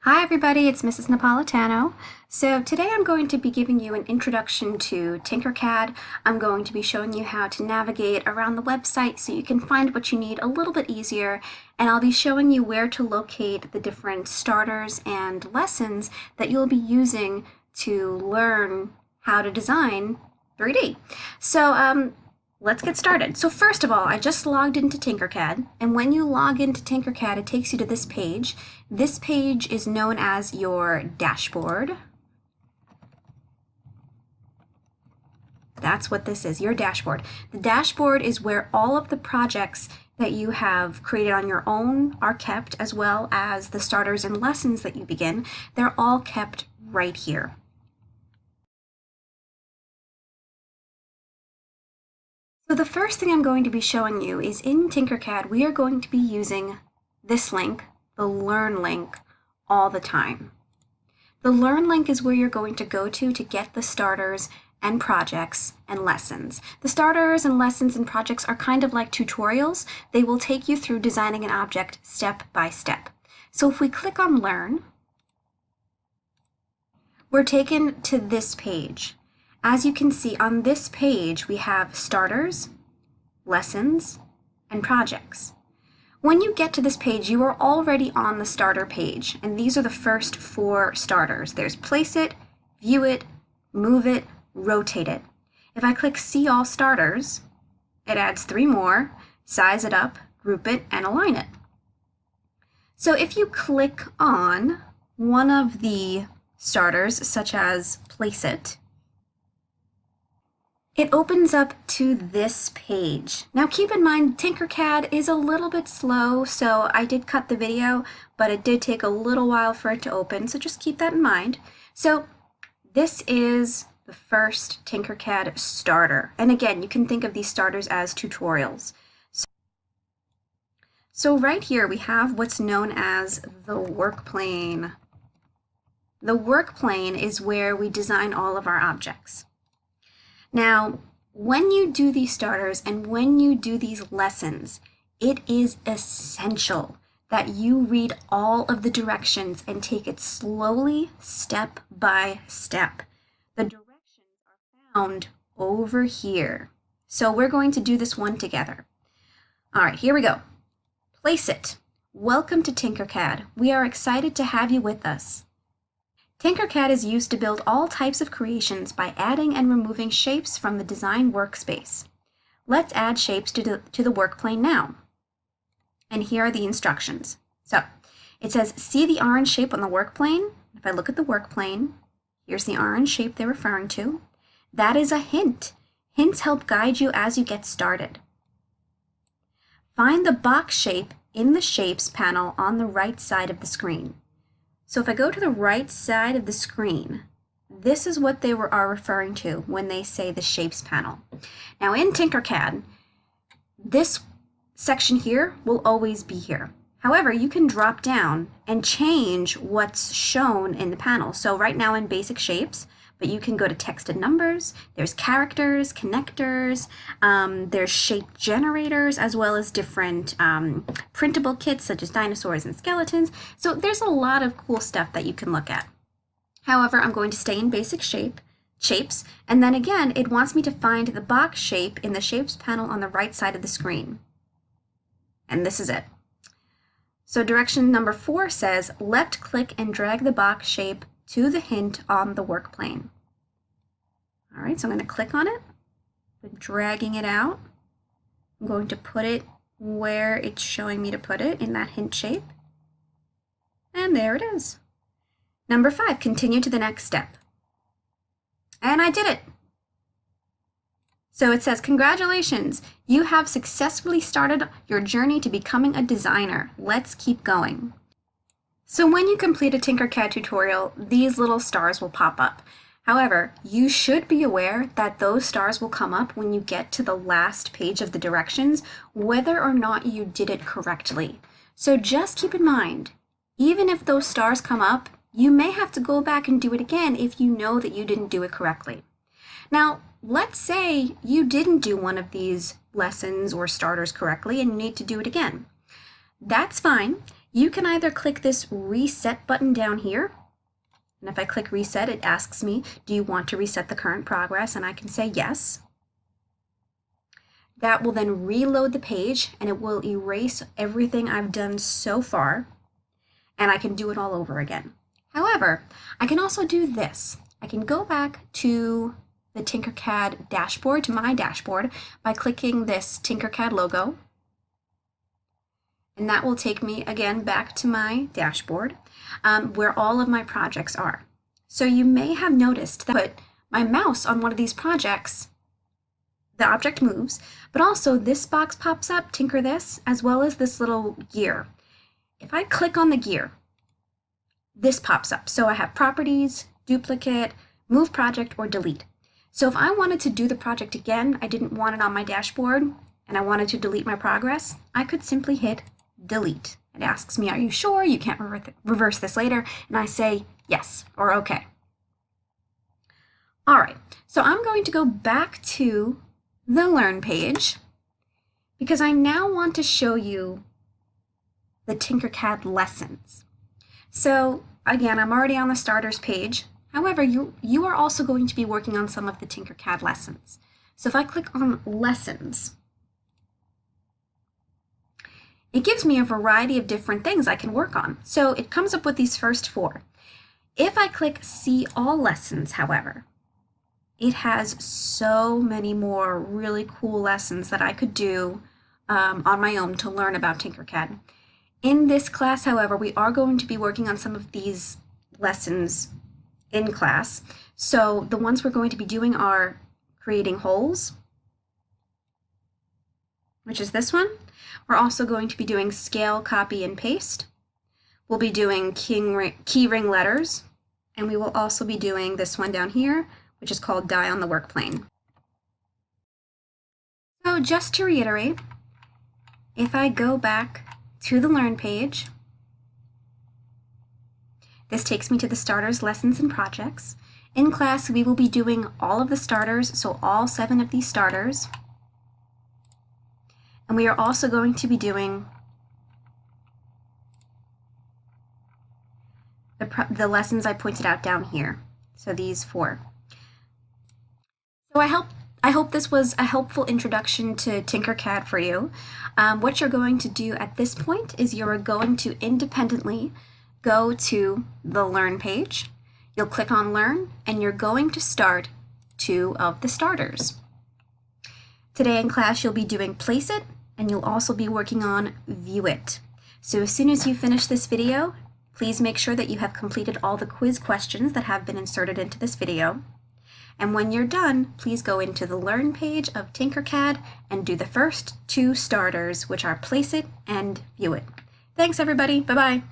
Hi everybody, it's Mrs. Napolitano. So today I'm going to be giving you an introduction to TinkerCad. I'm going to be showing you how to navigate around the website so you can find what you need a little bit easier, and I'll be showing you where to locate the different starters and lessons that you'll be using to learn how to design 3D. So let's get started. So first of all, I just logged into TinkerCad, and when you log into TinkerCad, it takes you to this page. This page is known as your dashboard. That's what this is, your dashboard. The dashboard is where all of the projects that you have created on your own are kept, as well as the starters and lessons that you begin. They're all kept right here. So the first thing I'm going to be showing you is in TinkerCad, we are going to be using this link, the Learn link, all the time. The Learn link is where you're going to go to get the starters and projects and lessons. The starters and lessons and projects are kind of like tutorials. They will take you through designing an object step by step. So if we click on Learn, we're taken to this page. As you can see on this page, we have starters, lessons, and projects. When you get to this page, you are already on the starter page, and these are the first 4 starters. There's place it, view it, move it, rotate it. If I click see all starters, it adds 3 more, size it up, group it, and align it. So if you click on one of the starters, such as place it, it opens up to this page. Now keep in mind, TinkerCad is a little bit slow, so I did cut the video, but it did take a little while for it to open, so just keep that in mind. So this is the first TinkerCad starter. And again, you can think of these starters as tutorials. So right here we have what's known as the work plane. The work plane is where we design all of our objects. Now, when you do these starters and when you do these lessons, it is essential that you read all of the directions and take it slowly, step by step. The directions are found over here. So we're going to do this one together. All right, here we go. Place it. Welcome to TinkerCad. We are excited to have you with us. TinkerCad is used to build all types of creations by adding and removing shapes from the design workspace. Let's add shapes to the work plane now. And here are the instructions. So it says, see the orange shape on the work plane? If I look at the work plane, here's the orange shape they're referring to. That is a hint. Hints help guide you as you get started. Find the box shape in the Shapes panel on the right side of the screen. So if I go to the right side of the screen, this is what they are referring to when they say the Shapes panel. Now in TinkerCad, this section here will always be here. However, you can drop down and change what's shown in the panel. So right now in Basic Shapes, but you can go to text and numbers, there's characters, connectors, there's shape generators, as well as different printable kits such as dinosaurs and skeletons. So there's a lot of cool stuff that you can look at. However, I'm going to stay in Basic Shapes, and then again, it wants me to find the box shape in the Shapes panel on the right side of the screen. And this is it. So direction number 4 says, left click and drag the box shape to the hint on the work plane. All right, so I'm going to click on it, dragging it out. I'm going to put it where it's showing me to put it, in that hint shape. And there it is. Number 5, continue to the next step. And I did it. So it says, congratulations, you have successfully started your journey to becoming a designer. Let's keep going. So when you complete a TinkerCad tutorial, these little stars will pop up. However, you should be aware that those stars will come up when you get to the last page of the directions, whether or not you did it correctly. So just keep in mind, even if those stars come up, you may have to go back and do it again if you know that you didn't do it correctly. Now, let's say you didn't do one of these lessons or starters correctly and you need to do it again. That's fine. You can either click this reset button down here, and if I click reset, it asks me, do you want to reset the current progress? And I can say yes. That will then reload the page and it will erase everything I've done so far, and I can do it all over again. However, I can also do this. I can go back to the TinkerCad dashboard, to my dashboard, by clicking this TinkerCad logo. And that will take me again back to my dashboard where all of my projects are. So you may have noticed that I put my mouse on one of these projects, the object moves, but also this box pops up, Tinker This, as well as this little gear. If I click on the gear, this pops up. So I have properties, duplicate, move project, or delete. So if I wanted to do the project again, I didn't want it on my dashboard, and I wanted to delete my progress, I could simply hit delete. It asks me, are you sure you can't reverse this later? And I say yes or okay. All right, so I'm going to go back to the Learn page because I now want to show you the TinkerCad lessons. So again, I'm already on the starters page. However, you are also going to be working on some of the TinkerCad lessons. So if I click on lessons, it gives me a variety of different things I can work on. So it comes up with these first 4. If I click See All Lessons, however, it has so many more really cool lessons that I could do on my own to learn about TinkerCad. In this class, however, we are going to be working on some of these lessons in class. So the ones we're going to be doing are creating holes, which is this one. We're also going to be doing scale, copy, and paste. We'll be doing key ring letters, and we will also be doing this one down here, which is called die on the work plane. So just to reiterate, if I go back to the Learn page, this takes me to the starters, lessons, and projects. In class, we will be doing all of the starters, so all 7 of these starters. And we are also going to be doing the lessons I pointed out down here. So these 4. So I hope this was a helpful introduction to TinkerCad for you. What you're going to do at this point is you're going to independently go to the Learn page. You'll click on Learn, and you're going to start 2 of the starters. Today in class, you'll be doing Place It, and you'll also be working on View It. So as soon as you finish this video, please make sure that you have completed all the quiz questions that have been inserted into this video. And when you're done, please go into the Learn page of TinkerCad and do the first 2 starters, which are Place It and View It. Thanks, everybody. Bye-bye.